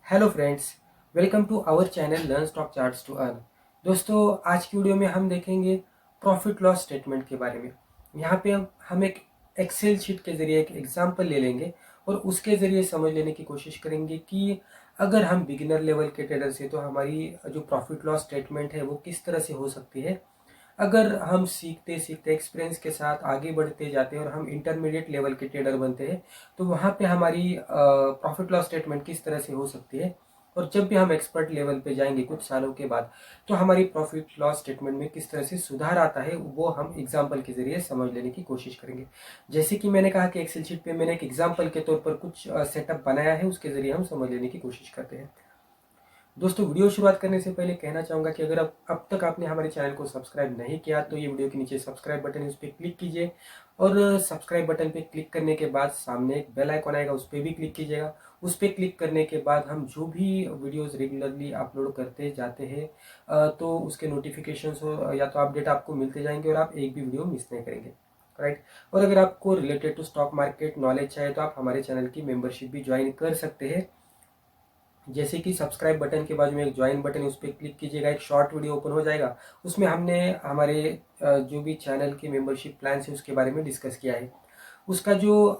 Hello friends, welcome to our channel learn stock charts to earn. दोस्तों, आज की video में हम देखेंगे प्रॉफिट लॉस स्टेटमेंट के बारे में। यहाँ पे हम एक एक्सेल शीट के जरिए एक एग्जांपल ले लेंगे और उसके ज़रिए समझ लेने की कोशिश करेंगे कि अगर हम बिगिनर लेवल के ट्रेडर से तो हमारी जो प्रॉफिट लॉस स्टेटमेंट है वो किस तरह से हो सकती है। अगर हम सीखते सीखते एक्सपीरियंस के साथ आगे बढ़ते जाते हैं और हम इंटरमीडिएट लेवल के ट्रेडर बनते हैं तो वहाँ पे हमारी प्रॉफिट लॉस स्टेटमेंट किस तरह से हो सकती है। और जब भी हम एक्सपर्ट लेवल पे जाएंगे कुछ सालों के बाद तो हमारी प्रॉफिट लॉस स्टेटमेंट में किस तरह से सुधार आता है वो हम एग्जाम्पल के जरिए समझ लेने की कोशिश करेंगे। जैसे कि मैंने कहा कि एक्सेल शीट पे मैंने एक एग्जाम्पल के तौर पर कुछ सेटअप बनाया है, उसके जरिए हम समझ लेने की कोशिश करते हैं। दोस्तों, वीडियो शुरुआत करने से पहले कहना चाहूँगा कि अगर अब तक आपने हमारे चैनल को सब्सक्राइब नहीं किया तो ये वीडियो के नीचे सब्सक्राइब बटन है, उस पर क्लिक कीजिए। और सब्सक्राइब बटन पे क्लिक करने के बाद सामने एक बेल आइकॉन आएगा, उस पर भी क्लिक कीजिएगा। उस पर क्लिक करने के बाद हम जो भी वीडियोस रेगुलरली अपलोड करते जाते हैं तो उसके नोटिफिकेशंस हो या तो अपडेट आपको मिलते जाएंगे और आप एक भी वीडियो मिस नहीं करेंगे। राइट। और अगर आपको related to stock market knowledge चाहिए तो आप हमारे चैनल की मेंबरशिप भी ज्वाइन कर सकते हैं। जैसे कि सब्सक्राइब बटन के बाजू में एक ज्वाइन बटन है, उस पर क्लिक कीजिएगा, एक शॉर्ट वीडियो ओपन हो जाएगा। उसमें हमने हमारे जो भी चैनल की मेंबरशिप प्लान है उसके बारे में डिस्कस किया है। उसका जो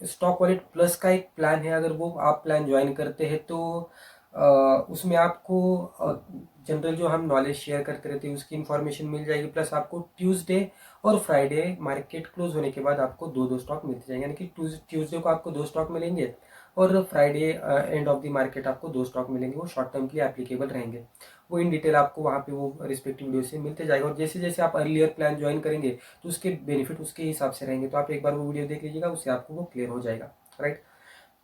स्टॉक वॉलेट प्लस का एक प्लान है, अगर वो आप प्लान ज्वाइन करते हैं तो उसमें आपको जनरल जो हम नॉलेज शेयर करते रहते हैं उसकी इन्फॉर्मेशन मिल जाएगी, प्लस आपको ट्यूसडे और फ्राइडे मार्केट क्लोज होने के बाद आपको दो दो स्टॉक मिलते जाएंगे। यानी कि ट्यूसडे को आपको दो स्टॉक मिलेंगे और Friday end of the market आपको दो स्टॉक मिलेंगे, वो शॉर्ट टर्म के लिए एप्लीकेबल रहेंगे। वो इन डिटेल आपको वहाँ पे वो रिस्पेक्टिव वीडियो से मिलते जाएगा। और जैसे जैसे आप अर्लियर प्लान ज्वाइन करेंगे तो उसके बेनिफिट उसके हिसाब से रहेंगे। तो आप एक बार वो वीडियो देख लीजिएगा, उससे आपको वो क्लियर हो जाएगा। राइट।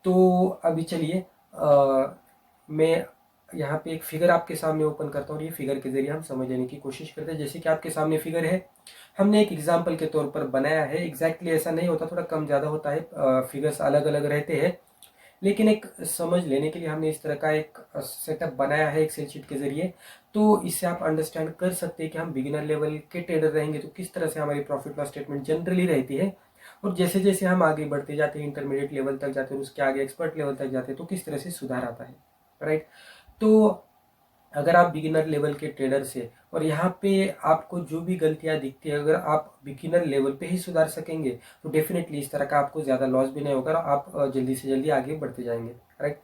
तो अभी चलिए मैं यहाँ पे एक फिगर आपके सामने ओपन करता हूँ और ये फिगर के जरिए हम समझ लेने की कोशिश करते हैं। जैसे कि आपके सामने फिगर है, हमने एक एग्जाम्पल के तौर पर बनाया है। एग्जैक्टली ऐसा नहीं होता, थोड़ा कम ज़्यादा होता है, फिगर्स अलग अलग रहते हैं, लेकिन एक समझ लेने के लिए हमने इस तरह का एक सेटअप बनाया है एक्सेल शीट के जरिए। तो इससे आप अंडरस्टैंड कर सकते हैं कि हम बिगिनर लेवल के ट्रेडर रहेंगे तो किस तरह से हमारी प्रॉफिट लॉस स्टेटमेंट जनरली रहती है। और जैसे जैसे हम आगे बढ़ते जाते हैं, इंटरमीडिएट लेवल तक जाते हैं, उसके आगे एक्सपर्ट लेवल तक जाते हैं, तो किस तरह से सुधार आता है। राइट। तो अगर आप बिगिनर लेवल के ट्रेडर से और यहाँ पे आपको जो भी गलतियां दिखती है, अगर आप बिगिनर लेवल पे ही सुधार सकेंगे तो डेफिनेटली इस तरह का आपको ज़्यादा लॉस भी नहीं होगा और आप जल्दी से जल्दी आगे बढ़ते जाएंगे। राइट।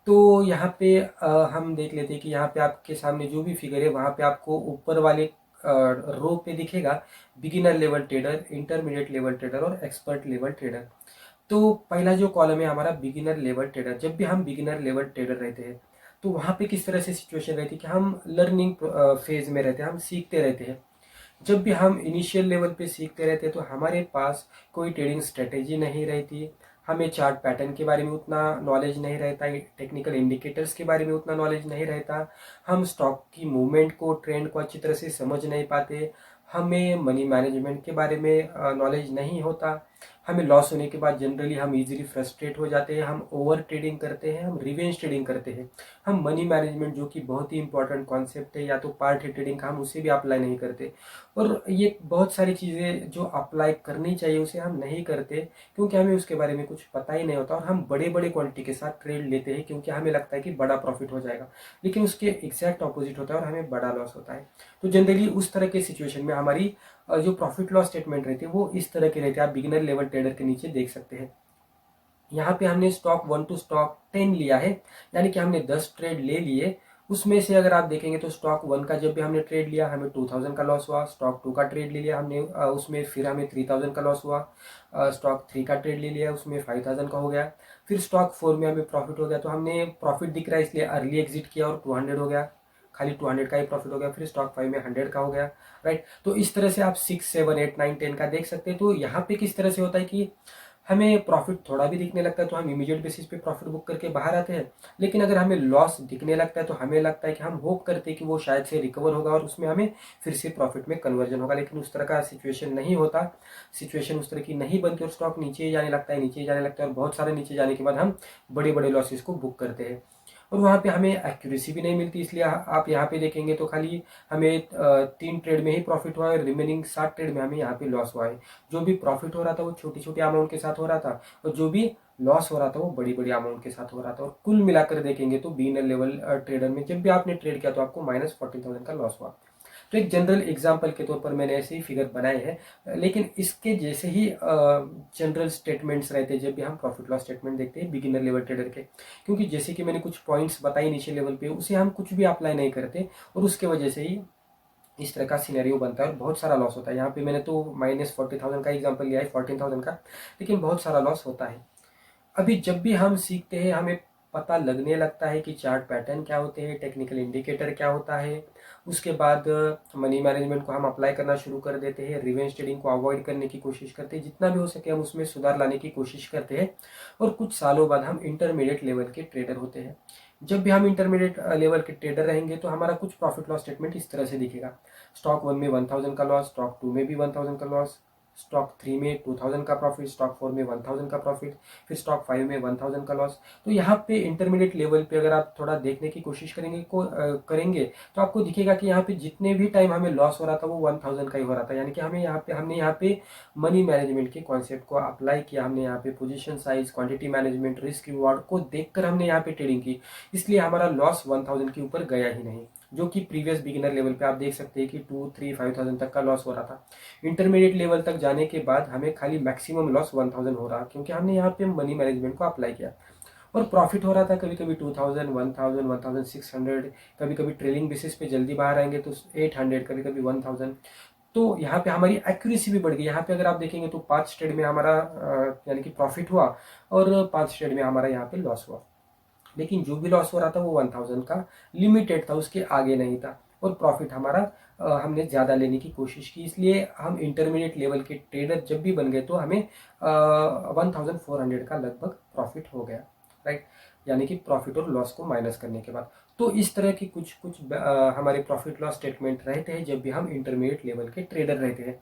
तो यहाँ पे हम देख लेते हैं कि यहाँ पे आपके सामने जो भी फिगर है वहाँ पे आपको ऊपर वाले रो पे दिखेगा beginner level trader, intermediate level trader और एक्सपर्ट लेवल ट्रेडर। तो पहला जो कॉलम है हमारा बिगिनर लेवल ट्रेडर। जब भी हम बिगिनर लेवल ट्रेडर रहते हैं तो वहाँ पे किस तरह से सिचुएशन रहती है कि हम लर्निंग फेज में रहते हैं, हम सीखते रहते हैं। जब भी हम इनिशियल लेवल पे सीखते रहते हैं तो हमारे पास कोई ट्रेडिंग स्ट्रेटेजी नहीं रहती, हमें चार्ट पैटर्न के बारे में उतना नॉलेज नहीं रहता, टेक्निकल इंडिकेटर्स के बारे में उतना नॉलेज नहीं रहता, हम स्टॉक की मूवमेंट को, ट्रेंड को अच्छी तरह से समझ नहीं पाते, हमें मनी मैनेजमेंट के बारे में नॉलेज नहीं होता। हमें लॉस होने के बाद जनरली हम इजीली फ्रस्ट्रेट हो जाते हैं, हम ओवर ट्रेडिंग करते हैं, हम रिवेंज ट्रेडिंग करते हैं, हम मनी मैनेजमेंट जो कि बहुत ही इंपॉर्टेंट कॉन्सेप्ट है या तो पार्ट ट्रेडिंग का, हम उसे भी अप्लाई नहीं करते। और ये बहुत सारी चीज़ें जो अप्लाई करनी चाहिए उसे हम नहीं करते क्योंकि हमें उसके बारे में कुछ पता ही नहीं होता और हम बड़े बड़े क्वांटिटी के साथ ट्रेड लेते हैं क्योंकि हमें लगता है कि बड़ा प्रॉफिट हो जाएगा, लेकिन उसके एग्जैक्ट ऑपोजिट होता है और हमें बड़ा लॉस होता है। तो जनरली उस तरह के सिचुएशन में हमारी जो प्रॉफिट लॉस स्टेटमेंट रहती है वो इस तरह की रहती है। आप बिगिनर लेवल ट्रेडर के नीचे देख सकते हैं। यहाँ पे हमने स्टॉक 1 टू स्टॉक 10 लिया है, यानी कि हमने 10 ट्रेड ले लिए। उसमें से अगर आप देखेंगे तो स्टॉक 1 का जब भी हमने ट्रेड लिया हमें 2000 का लॉस हुआ, स्टॉक 2 का ट्रेड ले लिया हमने उसमें फिर हमें 3000 का लॉस हुआ, स्टॉक 3 का ट्रेड ले लिया उसमें 5000 का हो गया, फिर स्टॉक 4 में हमें प्रॉफिट हो गया। तो हमने प्रॉफिट दिख रहा है इसलिए अर्ली एग्जिट किया और 200 हो गया, खाली 200 का ही प्रॉफिट हो गया। फिर स्टॉक 5 में 100 का हो गया। राइट। तो इस तरह से आप 6, 7, 8, 9, 10 का देख सकते हैं। तो यहाँ पे किस तरह से होता है कि हमें प्रॉफिट थोड़ा भी दिखने लगता है तो हम इमीडिएट बेसिस पे प्रॉफिट बुक करके बाहर आते हैं, लेकिन अगर हमें लॉस दिखने लगता है तो हमें लगता है कि हम होप करते हैं कि वो शायद से रिकवर होगा और उसमें हमें फिर से प्रॉफिट में कन्वर्जन होगा, लेकिन उस तरह का सिचुएशन नहीं होता। सिचुएशन उस तरह की नहीं बनती और स्टॉक नीचे ही जाने लगता है, नीचे ही जाने लगता है और बहुत सारे नीचे जाने के बाद हम बड़े बड़े लॉसेस को बुक करते हैं। और वहाँ पे हमें एक्यूरेसी भी नहीं मिलती। इसलिए आप यहाँ पे देखेंगे तो खाली हमें 3 ट्रेड में ही प्रॉफिट हुआ है, रिमेनिंग 7 ट्रेड में हमें यहाँ पे लॉस हुआ है। जो भी प्रॉफिट हो रहा था वो छोटी छोटी अमाउंट के साथ हो रहा था, और जो भी लॉस हो रहा था वो बड़ी बड़ी अमाउंट के साथ हो रहा था। और कुल मिलाकर देखेंगे तो बिगिनर लेवल ट्रेडर में जब भी आपने ट्रेड किया तो आपको -14,000 का लॉस हुआ। तो एक जनरल एग्जाम्पल के तौर पर मैंने ऐसे ही फिगर बनाए हैं, लेकिन इसके जैसे ही जनरल स्टेटमेंट्स रहते हैं जब भी हम प्रॉफिट लॉस स्टेटमेंट देखते हैं बिगिनर लेवल ट्रेडर के। क्योंकि जैसे कि मैंने कुछ पॉइंट्स बताए नीचे लेवल पे, उसे हम कुछ भी अप्लाई नहीं करते और उसके वजह से ही इस तरह का सिनेरियो बनता है और बहुत सारा लॉस होता है। यहाँ पे मैंने तो -40,000 का एग्जाम्पल लिया है, 14,000 का, लेकिन बहुत सारा लॉस होता है। अभी जब भी हम सीखते हैं हमें पता लगने लगता है कि चार्ट पैटर्न क्या होते हैं, टेक्निकल इंडिकेटर क्या होता है। उसके बाद मनी मैनेजमेंट को हम अप्लाई करना शुरू कर देते हैं, रिवेंज ट्रेडिंग को अवॉइड करने की कोशिश करते हैं, जितना भी हो सके हम उसमें सुधार लाने की कोशिश करते हैं। और कुछ सालों बाद हम इंटरमीडिएट लेवल के ट्रेडर होते हैं। जब भी हम इंटरमीडिएट लेवल के ट्रेडर रहेंगे तो हमारा कुछ प्रॉफिट लॉस स्टेटमेंट इस तरह से दिखेगा। स्टॉक 1 में 1,000 का लॉस, स्टॉक 2 में भी 1,000 का लॉस, स्टॉक 3 में 2,000 का प्रॉफिट, स्टॉक 4 में 1,000 का प्रॉफिट, फिर स्टॉक 5 में 1,000 का लॉस। तो यहाँ पे इंटरमीडिएट लेवल पे अगर आप थोड़ा देखने की कोशिश करेंगे तो आपको दिखेगा कि यहाँ पे जितने भी टाइम हमें लॉस हो रहा था वो 1,000 का ही हो रहा था। यानी कि हमने यहाँ पे मनी मैनेजमेंट के कॉन्सेप्ट को अप्लाई किया। हमने यहाँ पे position size, quantity management, risk reward को देखकर हमने यहाँ पे ट्रेडिंग की, इसलिए हमारा लॉस 1,000 के ऊपर गया ही नहीं। जो कि प्रीवियस बिगिनर लेवल पे आप देख सकते हैं कि 2, 3, 5,000 तक का लॉस हो रहा था। इंटरमीडिएट लेवल तक जाने के बाद हमें खाली मैक्सिमम लॉस 1,000 हो रहा, क्योंकि हमने यहाँ पे मनी मैनेजमेंट को अप्लाई किया। और प्रॉफिट हो रहा था कभी कभी 2,000, 1,000, 1,600, कभी कभी ट्रेलिंग बेसिस पे जल्दी बाहर आएंगे तो 800, कभी कभी 1,000। तो यहाँ पे हमारी एक्यूरेसी भी बढ़ गई। यहाँ पे अगर आप देखेंगे तो 5 ट्रेड में हमारा यानी कि प्रॉफिट हुआ और 5 ट्रेड में हमारा यहाँ पे लॉस हुआ। लेकिन जो भी लॉस हो रहा था वो 1,000 का लिमिटेड था, उसके आगे नहीं था। और प्रॉफिट हमारा हमने ज़्यादा लेने की कोशिश की, इसलिए हम इंटरमीडिएट लेवल के ट्रेडर जब भी बन गए तो हमें 1,400 का लगभग प्रॉफिट हो गया, राइट। यानी कि प्रॉफिट और लॉस को माइनस करने के बाद। तो इस तरह की कुछ कुछ हमारे प्रॉफिट लॉस स्टेटमेंट रहते हैं जब भी हम इंटरमीडिएट लेवल के ट्रेडर रहते हैं।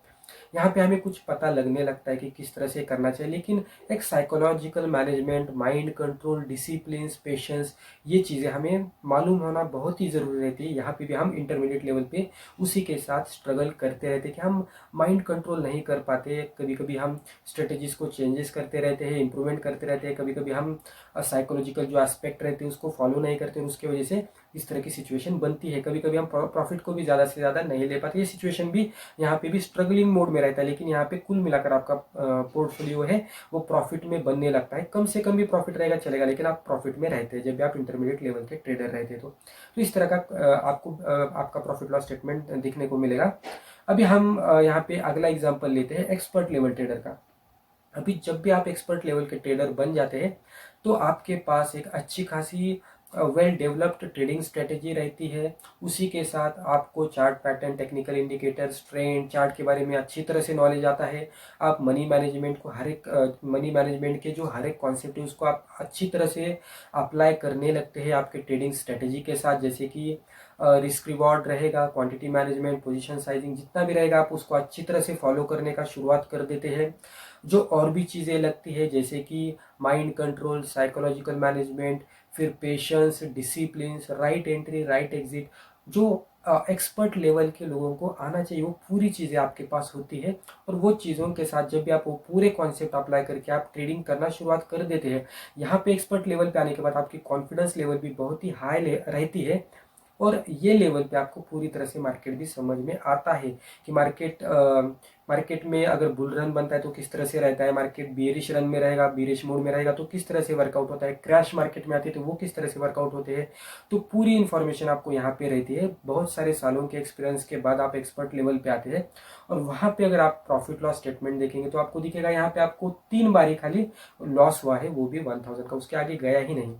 यहाँ पे हमें कुछ पता लगने लगता है कि किस तरह से करना चाहिए, लेकिन एक psychological management, mind control, discipline, patience, ये चीज़ें हमें मालूम होना बहुत ही ज़रूरी रहती है। यहाँ पे भी हम इंटरमीडिएट लेवल पे उसी के साथ स्ट्रगल करते रहते हैं कि हम माइंड कंट्रोल नहीं कर पाते। कभी कभी हम स्ट्रेटेजीज को चेंजेस करते रहते हैं, इंप्रूवमेंट करते रहते हैं, कभी कभी हम साइकोलॉजिकल जो एस्पेक्ट रहते हैं उसको फॉलो नहीं करते और उसकी वजह से इस तरह की सिचुएशन बनती है। कभी कभी हम प्रॉफिट को भी ज़्यादा से ज़्यादा नहीं ले पाते। ये सिचुएशन भी यहाँ पे भी स्ट्रगलिंग मोड में रहता है, लेकिन यहाँ पे कुल मिलाकर आपका पोर्टफोलियो है वो प्रॉफिट में बनने लगता है। कम से कम भी प्रॉफिट रहेगा चलेगा, लेकिन आप प्रॉफिट में रहते हैं जब भी आप इंटरमीडिएट लेवल के ट्रेडर रहते हैं। तो इस तरह का आपको आपका प्रॉफिट लॉस स्टेटमेंट दिखने को मिलेगा। अभी हम यहाँ पे अगला एग्जाम्पल लेते हैं एक्सपर्ट लेवल ट्रेडर का। अभी जब भी आप एक्सपर्ट लेवल के ट्रेडर बन जाते हैं तो आपके पास एक अच्छी खासी वेल डेवलप्ड ट्रेडिंग स्ट्रेटेजी रहती है। उसी के साथ आपको chart pattern, technical indicators, trend chart के बारे में अच्छी तरह से नॉलेज आता है। आप मनी मैनेजमेंट को मनी मैनेजमेंट के जो हर एक कॉन्सेप्ट है उसको आप अच्छी तरह से अप्लाई करने लगते हैं आपके ट्रेडिंग स्ट्रेटेजी के साथ। जैसे कि रिस्क रिवॉर्ड रहेगा, क्वांटिटी मैनेजमेंट, पोजीशन साइजिंग, जितना भी रहेगा आप उसको अच्छी तरह से फॉलो करने का शुरुआत कर देते हैं। जो और भी चीज़ें लगती है जैसे कि माइंड कंट्रोल, साइकोलॉजिकल मैनेजमेंट, फिर patience, discipline, right entry, right exit, जो एक्सपर्ट लेवल के लोगों को आना चाहिए वो पूरी चीज़ें आपके पास होती है। और वो चीज़ों के साथ जब भी आप वो पूरे कॉन्सेप्ट अप्लाई करके आप ट्रेडिंग करना शुरुआत कर देते हैं, यहाँ पे एक्सपर्ट लेवल पे आने के बाद आपकी कॉन्फिडेंस लेवल भी बहुत ही हाई रहती है। और ये लेवल पे आपको पूरी तरह से मार्केट भी समझ में आता है कि मार्केट में अगर बुल रन बनता है तो किस तरह से रहता है, मार्केट बेरिश रन में रहेगा, बेरिश मोड में रहेगा तो किस तरह से वर्कआउट होता है, क्रैश मार्केट में आती है तो वो किस तरह से वर्कआउट होते हैं। तो पूरी इन्फॉर्मेशन आपको यहाँ पे रहती है। बहुत सारे सालों के एक्सपीरियंस के बाद आप एक्सपर्ट लेवल पे आते हैं और वहाँ पे अगर आप प्रॉफिट लॉस स्टेटमेंट देखेंगे तो आपको दिखेगा यहाँ पे आपको 3 बार खाली लॉस हुआ है, वो भी 1,000 का, उसके आगे गया ही नहीं।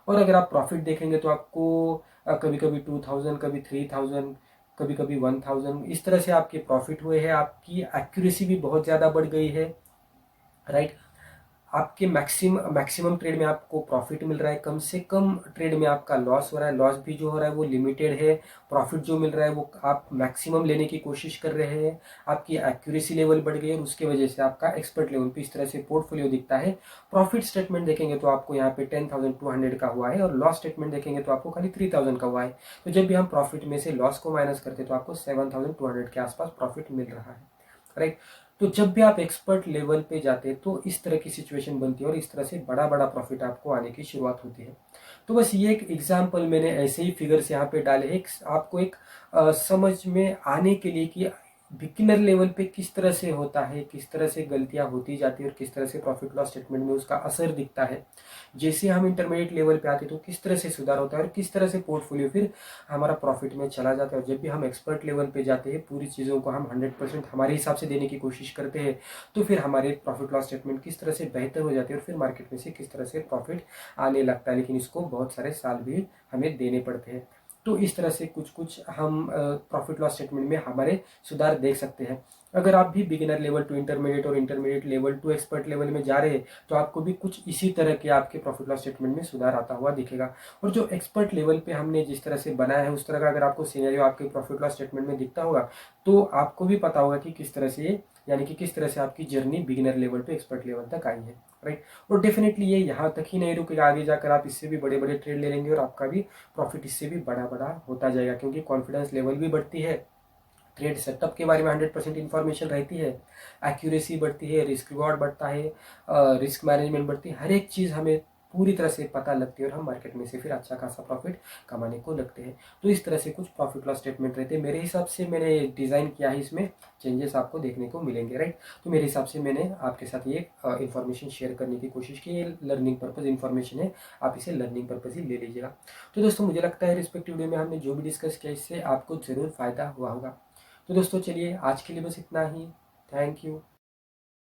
और अगर आप प्रॉफिट देखेंगे तो आपको कभी कभी 2,000, कभी 3,000, कभी कभी 1,000, इस तरह से आपके प्रॉफिट हुए हैं। आपकी एक्यूरेसी भी बहुत ज़्यादा बढ़ गई है, राइट। आपके मैक्सिमम ट्रेड में आपको प्रॉफिट मिल रहा है, कम से कम ट्रेड में आपका लॉस हो रहा है, लॉस भी जो हो रहा है वो लिमिटेड है, प्रॉफिट जो मिल रहा है वो आप मैक्सिमम लेने की कोशिश कर रहे हैं, आपकी एक्यूरेसी लेवल बढ़ गई और उसके वजह से आपका एक्सपर्ट लेवल पे इस तरह से पोर्टफोलियो दिखता है। प्रॉफिट स्टेटमेंट देखेंगे तो आपको यहाँ पे 10,200 का हुआ है और लॉस स्टेटमेंट देखेंगे तो आपको खाली 3,000 का हुआ है। तो जब भी हम प्रॉफिट में से लॉस को माइनस करते हैं तो आपको 7,200 के आसपास प्रॉफिट मिल रहा है, राइट। तो जब भी आप एक्सपर्ट लेवल पे जाते हैं तो इस तरह की सिचुएशन बनती है और इस तरह से बड़ा बड़ा प्रॉफिट आपको आने की शुरुआत होती है। तो बस ये एक एग्जाम्पल मैंने ऐसे ही फिगर्स यहाँ पे डाले हैं आपको एक समझ में आने के लिए कि बिगिनर लेवल पे किस तरह से होता है, किस तरह से गलतियां होती जाती है और किस तरह से प्रॉफिट लॉस स्टेटमेंट में उसका असर दिखता है। जैसे हम इंटरमीडिएट लेवल पे आते हैं तो किस तरह से सुधार होता है और किस तरह से पोर्टफोलियो फिर हमारा प्रॉफिट में चला जाता है। और जब भी हम एक्सपर्ट लेवल पे जाते हैं, पूरी चीज़ों को हम 100% हमारे हिसाब से देने की कोशिश करते हैं, तो फिर हमारे प्रॉफिट लॉस स्टेटमेंट किस तरह से बेहतर हो जाती है और फिर मार्केट में से किस तरह से प्रॉफिट आने लगता है। लेकिन इसको बहुत सारे साल भी हमें देने पड़ते हैं। तो इस तरह से कुछ कुछ हम प्रॉफिट लॉस स्टेटमेंट में हमारे सुधार देख सकते हैं। अगर आप भी बिगिनर लेवल टू इंटरमीडिएट और intermediate level to expert level में जा रहे हैं तो आपको भी कुछ इसी तरह के आपके प्रॉफिट लॉस स्टेटमेंट में सुधार आता हुआ दिखेगा। और जो एक्सपर्ट लेवल पे हमने जिस तरह से बनाया है उस तरह का अगर आपको सिनेरियो आपके प्रॉफिट लॉस स्टेटमेंट में दिखता होगा तो आपको भी पता होगा कि किस तरह से, यानी कि किस तरह से आपकी जर्नी बिगिनर लेवल पे एक्सपर्ट लेवल तक आई है, राइट। और डेफिनेटली ये यहाँ तक ही नहीं रुकेगा, आगे जाकर आप इससे भी बड़े बड़े ट्रेड ले लेंगे और आपका भी प्रॉफिट इससे भी बड़ा बड़ा होता जाएगा, क्योंकि कॉन्फिडेंस लेवल भी बढ़ती है, ट्रेड सेटअप के बारे में 100% इन्फॉर्मेशन रहती है, एक्यूरेसी बढ़ती है, रिस्क रिवॉर्ड बढ़ता है, रिस्क मैनेजमेंट बढ़ती है, हर एक चीज़ हमें पूरी तरह से पता लगती है और हम मार्केट में से फिर अच्छा खासा प्रॉफिट कमाने को लगते हैं। तो इस तरह से कुछ प्रॉफिट लॉस स्टेटमेंट रहते हैं। मेरे हिसाब से मैंने डिज़ाइन किया है, इसमें चेंजेस आपको देखने को मिलेंगे, राइट। तो मेरे हिसाब से मैंने आपके साथ ये इन्फॉर्मेशन शेयर करने की कोशिश की। ये लर्निंग पर्पज़ इन्फॉर्मेशन है, आप इसे लर्निंग पर्पज़ ही ले लीजिएगा। तो दोस्तों मुझे लगता है रिस्पेक्टिव वीडियो में हमने जो भी डिस्कस किया इससे आपको ज़रूर फायदा हुआ होगा। तो दोस्तों चलिए आज के लिए बस इतना ही। Thank you.